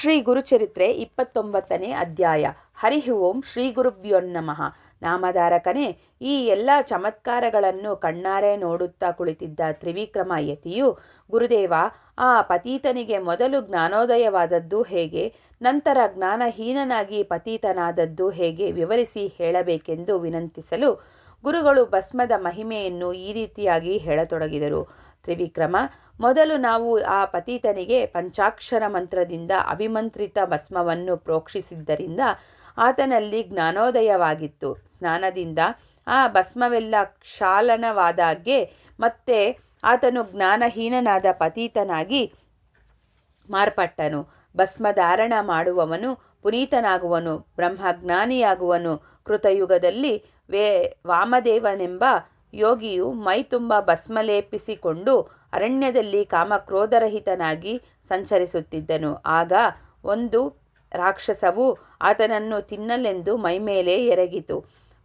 ಶ್ರೀ ಗುರುಚರಿತ್ರೆ 29ನೇ ಅಧ್ಯಾಯ. ಹರಿ ಓಂ ಶ್ರೀ ಗುರುಭ್ಯೋ ನಮಃ. ನಾಮಧಾರಕನೇ, ಈ ಎಲ್ಲ ಚಮತ್ಕಾರಗಳನ್ನು ಕಣ್ಣಾರೆ ನೋಡುತ್ತಾ ಕುಳಿತಿದ್ದ ತ್ರಿವಿಕ್ರಮ ಯತಿಯು, ಗುರುದೇವ, ಆ ಪತೀತನಿಗೆ ಮೊದಲು ಜ್ಞಾನೋದಯವಾದದ್ದು ಹೇಗೆ, ನಂತರ ಜ್ಞಾನಹೀನನಾಗಿ ಪತೀತನಾದದ್ದು ಹೇಗೆ ವಿವರಿಸಿ ಹೇಳಬೇಕೆಂದು ವಿನಂತಿಸಲು, ಗುರುಗಳು ಭಸ್ಮದ ಮಹಿಮೆಯನ್ನು ಈ ರೀತಿಯಾಗಿ ಹೇಳತೊಡಗಿದರು. ತ್ರಿವಿಕ್ರಮ, ಮೊದಲು ನಾವು ಆ ಪತೀತನಿಗೆ ಪಂಚಾಕ್ಷರ ಮಂತ್ರದಿಂದ ಅಭಿಮಂತ್ರಿತ ಭಸ್ಮವನ್ನು ಪ್ರೋಕ್ಷಿಸಿದ್ದರಿಂದ ಆತನಲ್ಲಿ ಜ್ಞಾನೋದಯವಾಗಿತ್ತು. ಸ್ನಾನದಿಂದ ಆ ಭಸ್ಮವೆಲ್ಲ ಕ್ಷಾಲನವಾದಾಗೆ ಮತ್ತೆ ಆತನು ಜ್ಞಾನಹೀನನಾದ ಪತೀತನಾಗಿ ಮಾರ್ಪಟ್ಟನು. ಭಸ್ಮಧಾರಣ ಮಾಡುವವನು ಪುನೀತನಾಗುವನು, ಬ್ರಹ್ಮಜ್ಞಾನಿಯಾಗುವನು. ಕೃತಯುಗದಲ್ಲಿ ವಾಮದೇವನೆಂಬ ಯೋಗಿಯು ಮೈ ತುಂಬ ಭಸ್ಮಲೇಪಿಸಿಕೊಂಡು ಅರಣ್ಯದಲ್ಲಿ ಕಾಮಕ್ರೋಧರಹಿತನಾಗಿ ಸಂಚರಿಸುತ್ತಿದ್ದನು. ಆಗ ಒಂದು ರಾಕ್ಷಸವು ಆತನನ್ನು ತಿನ್ನಲೆಂದು ಮೈಮೇಲೆ ಎರಗಿತು.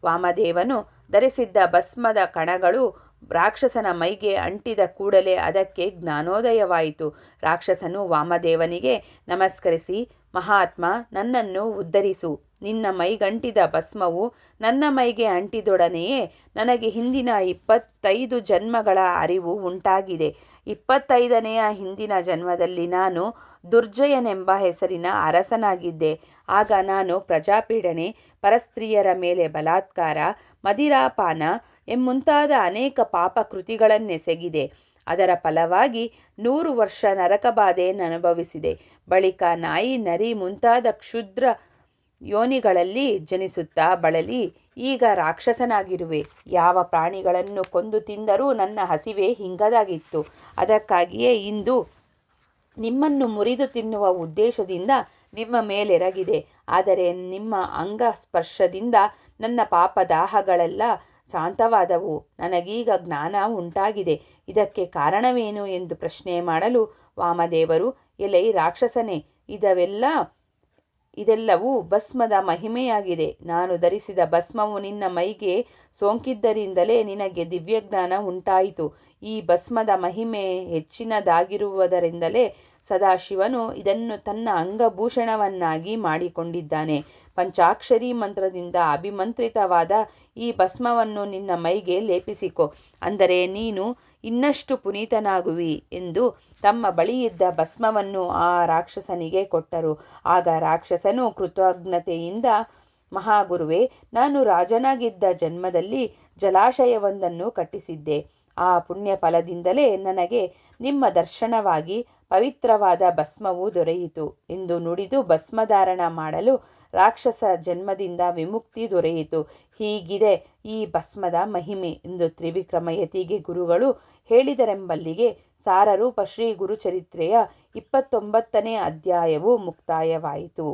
ವಾಮದೇವನು ಧರಿಸಿದ್ದ ಭಸ್ಮದ ಕಣಗಳು ರಾಕ್ಷಸನ ಮೈಗೆ ಅಂಟಿದ ಕೂಡಲೇ ಅದಕ್ಕೆ ಜ್ಞಾನೋದಯವಾಯಿತು. ರಾಕ್ಷಸನು ವಾಮದೇವನಿಗೆ ನಮಸ್ಕರಿಸಿ, ಮಹಾತ್ಮ, ನನ್ನನ್ನು ಉದ್ಧರಿಸು. ನಿನ್ನ ಮೈಗಂಟಿದ ಭಸ್ಮವು ನನ್ನ ಮೈಗೆ ಅಂಟಿದೊಡನೆಯೇ ನನಗೆ ಹಿಂದಿನ 25 ಜನ್ಮಗಳ ಅರಿವು ಉಂಟಾಗಿದೆ. 25ನೆಯ ಹಿಂದಿನ ಜನ್ಮದಲ್ಲಿ ನಾನು ದುರ್ಜಯನೆಂಬ ಹೆಸರಿನ ಅರಸನಾಗಿದ್ದೆ. ಆಗ ನಾನು ಪ್ರಜಾಪೀಡನೆ, ಪರಸ್ತ್ರೀಯರ ಮೇಲೆ ಬಲಾತ್ಕಾರ, ಮದಿರಾಪಾನ ಮುಂತಾದ ಅನೇಕ ಪಾಪ ಕೃತಿಗಳನ್ನೆಸಗಿದೆ. ಅದರ ಫಲವಾಗಿ 100 ವರ್ಷ ನರಕಬಾಧೆಯನ್ನು ಅನುಭವಿಸಿದೆ. ಬಳಿಕ ನಾಯಿ, ನರಿ ಮುಂತಾದ ಕ್ಷುದ್ರ ಯೋನಿಗಳಲ್ಲಿ ಜನಿಸುತ್ತಾ ಬಳಲಿ ಈಗ ರಾಕ್ಷಸನಾಗಿರುವೆ. ಯಾವ ಪ್ರಾಣಿಗಳನ್ನು ಕೊಂದು ತಿಂದರೂ ನನ್ನ ಹಸಿವೆ ಹಿಂಗದಾಗಿತ್ತು. ಅದಕ್ಕಾಗಿಯೇ ಇಂದು ನಿಮ್ಮನ್ನು ಮುರಿದು ತಿನ್ನುವ ಉದ್ದೇಶದಿಂದ ನಿಮ್ಮ ಮೇಲೆರಗಿದೆ. ಆದರೆ ನಿಮ್ಮ ಅಂಗ ಸ್ಪರ್ಶದಿಂದ ನನ್ನ ಪಾಪದಾಹಗಳೆಲ್ಲ ಶಾಂತವಾದವು. ನನಗೀಗ ಜ್ಞಾನ ಉಂಟಾಗಿದೆ. ಇದಕ್ಕೆ ಕಾರಣವೇನು ಎಂದು ಪ್ರಶ್ನೆ ಮಾಡಲು ವಾಮದೇವರು, ಎಲೈ ರಾಕ್ಷಸನೇ, ಇದೆಲ್ಲವೂ ಭಸ್ಮದ ಮಹಿಮೆಯಾಗಿದೆ. ನಾನು ಧರಿಸಿದ ಭಸ್ಮವು ನಿನ್ನ ಮೈಗೆ ಸೋಂಕಿದ್ದರಿಂದಲೇ ನಿನಗೆ ದಿವ್ಯಜ್ಞಾನ ಉಂಟಾಯಿತು. ಈ ಭಸ್ಮದ ಮಹಿಮೆ ಹೆಚ್ಚಿನದಾಗಿರುವುದರಿಂದಲೇ ಸದಾಶಿವನು ಇದನ್ನು ತನ್ನ ಅಂಗಭೂಷಣವನ್ನಾಗಿ ಮಾಡಿಕೊಂಡಿದ್ದಾನೆ. ಪಂಚಾಕ್ಷರಿ ಮಂತ್ರದಿಂದ ಅಭಿಮಂತ್ರಿತವಾದ ಈ ಭಸ್ಮವನ್ನು ನಿನ್ನ ಮೈಗೆ ಲೇಪಿಸಿಕೊ, ಅಂದರೆ ನೀನು ಇನ್ನಷ್ಟು ಪುನೀತನಾಗುವಿ ಎಂದು ತಮ್ಮ ಬಳಿಯಿದ್ದ ಭಸ್ಮವನ್ನು ಆ ರಾಕ್ಷಸನಿಗೆ ಕೊಟ್ಟರು. ಆಗ ರಾಕ್ಷಸನು ಕೃತಜ್ಞತೆಯಿಂದ, ಮಹಾಗುರುವೇ, ನಾನು ರಾಜನಾಗಿದ್ದ ಜನ್ಮದಲ್ಲಿ ಜಲಾಶಯವೊಂದನ್ನು ಕಟ್ಟಿಸಿದ್ದೆ. ಆ ಪುಣ್ಯ ಫಲದಿಂದಲೇ ನನಗೆ ನಿಮ್ಮ ದರ್ಶನವಾಗಿ ಪವಿತ್ರವಾದ ಭಸ್ಮವು ದೊರೆಯಿತು ಎಂದು ನುಡಿದು ಭಸ್ಮಧಾರಣ ಮಾಡಲು ರಾಕ್ಷಸ ಜನ್ಮದಿಂದ ವಿಮುಕ್ತಿ ದೊರೆಯಿತು. ಹೀಗಿದೆ ಈ ಭಸ್ಮದ ಮಹಿಮೆ ಎಂದು ತ್ರಿವಿಕ್ರಮ ಯತಿಗೆ ಗುರುಗಳು ಹೇಳಿದರೆಂಬಲ್ಲಿಗೆ ಸಾರರೂಪ ಶ್ರೀ ಗುರುಚರಿತ್ರೆಯ 29ನೇ ಅಧ್ಯಾಯವು ಮುಕ್ತಾಯವಾಯಿತು.